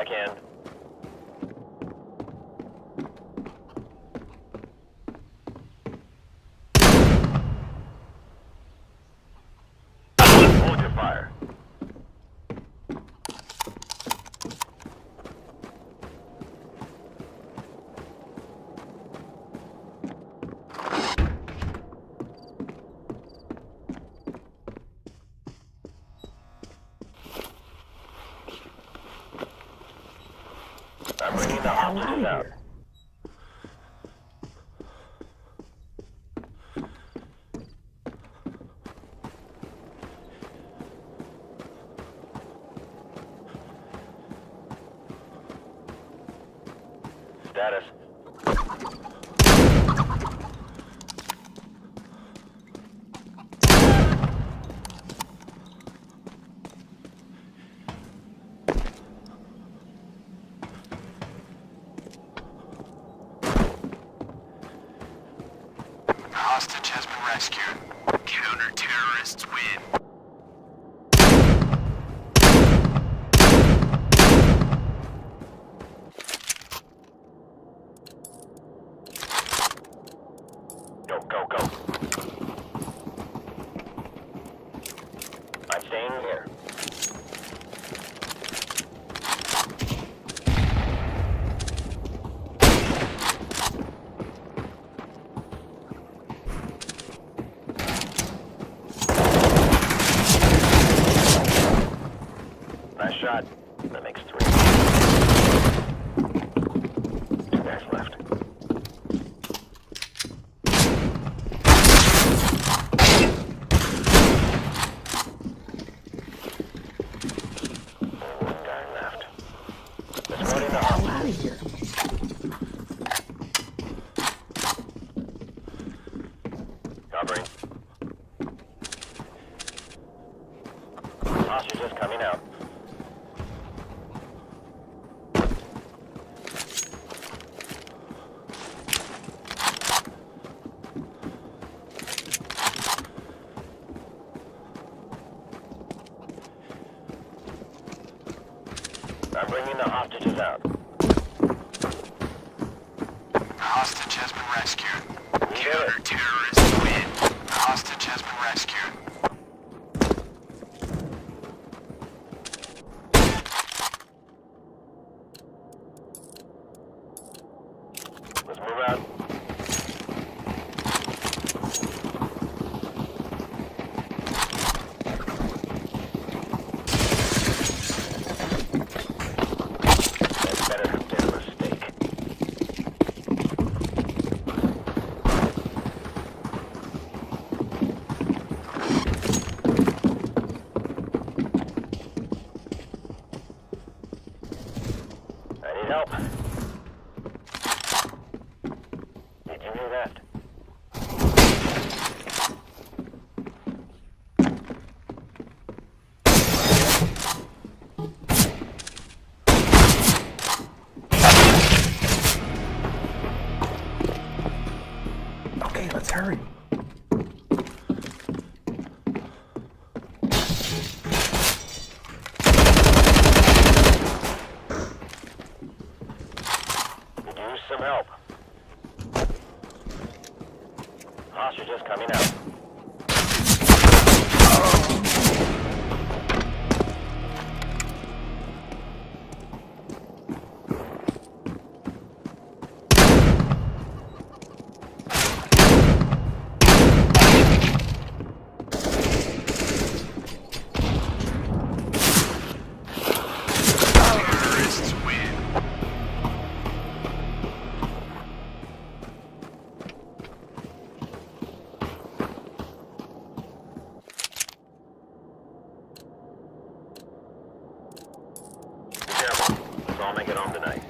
Check in. Hold your fire. I'm bringing the hostages out. Status. Hostage has been rescued. Counter-terrorists win. Go, go, go. I'm staying here. Nice shot. That makes 3. 2 guys left. One guy left. Let's go to the Hell out of here. Covering. Hostages coming out. I'm bringing the hostages out. Hostage has been rescued. We did it. Counter-terrorists win. Hostage has been rescued. Let's move out. That's better than a mistake. I need help. Did you hear that? Okay, let's hurry. Could use some help. Hostages coming out. Terrorists win. Be careful. Let's all make it home tonight.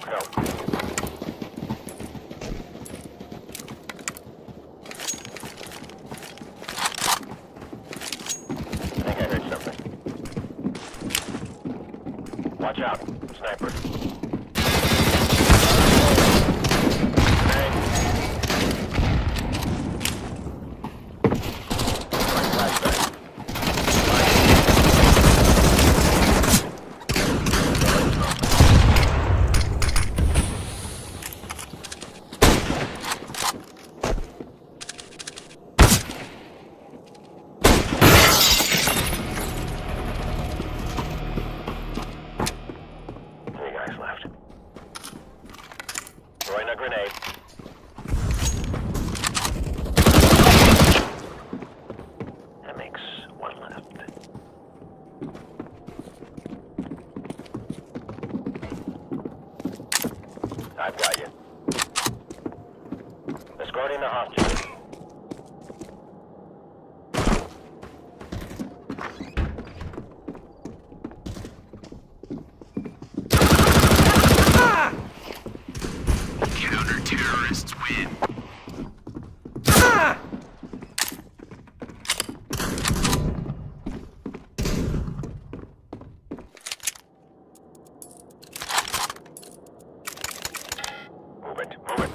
Let's go. I think I heard something. Watch out. Sniper. Grenade. Flashbang. Three guys left. Throwing a grenade. That makes one left. I've got you. Escorting the hostages. Counter-terrorists win. Move it. Move it.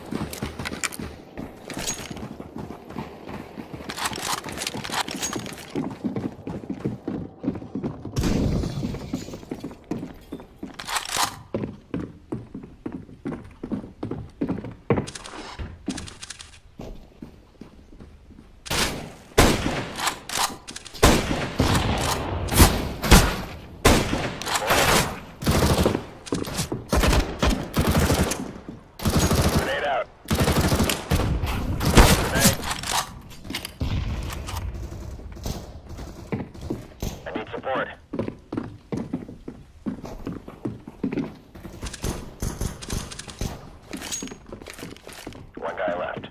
Grenade out. Grenade. I need support. One guy left.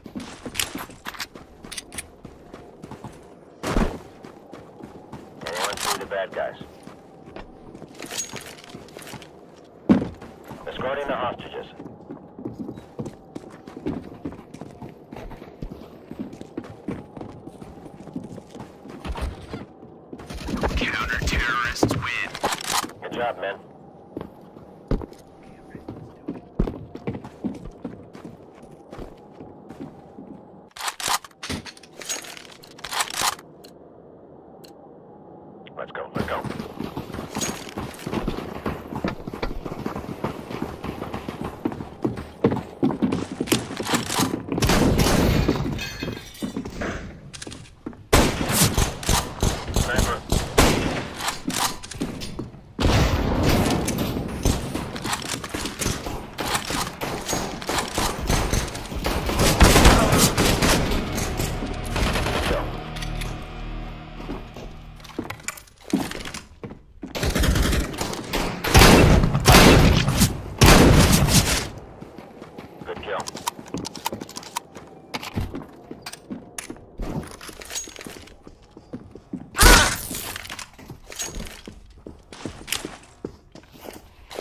Anyone see the bad guys? Escorting the hostages. Counter-terrorists win. Good job, men. Let's go, let's go. Sniper. Kill. Good kill.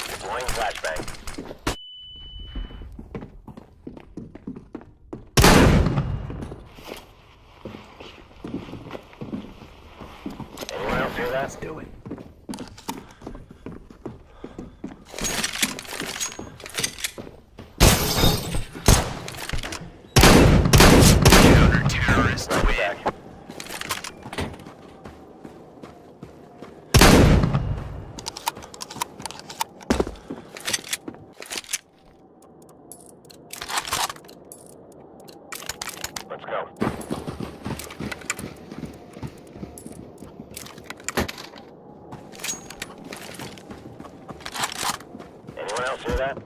Deploying flashbang. Anyone else hear that? Let's do it. Counter-terrorists Right win. back. Let's go. Anyone else hear that?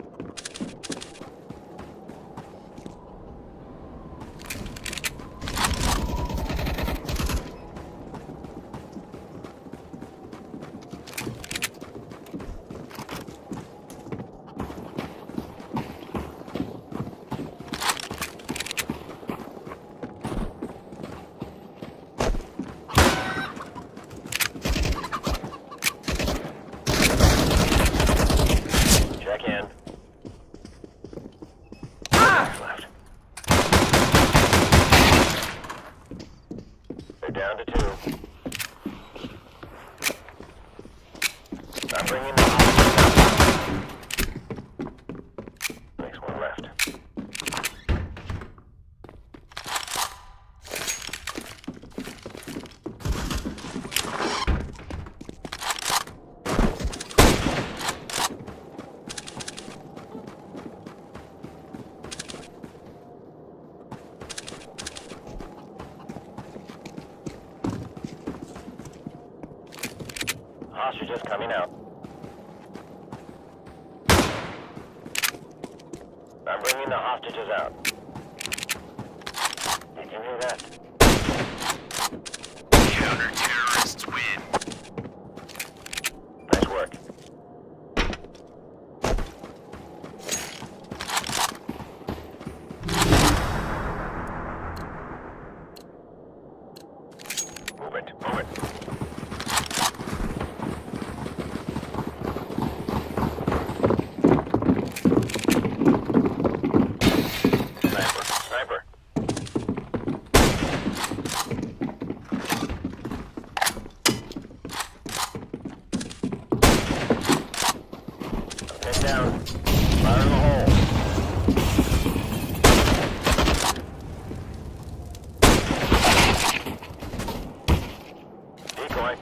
Check in. I'm bringing the hostages out. Next one left. Hostages coming out. I'm bringing the hostages out. Did you hear that? Counter-terrorists win. Nice work. Move it, move it. Sniper, sniper. Head down. Fire in the hole. Decoy.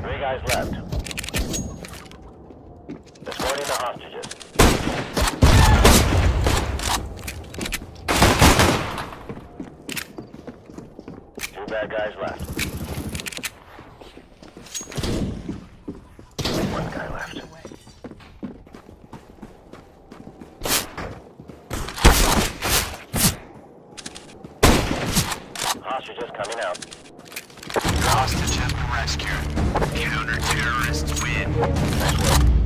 Three guys left. Escorting the hostages. Two bad guys left. One guy left. Hostages coming out. The hostage has been rescued. Counter-terrorists win. Nice work.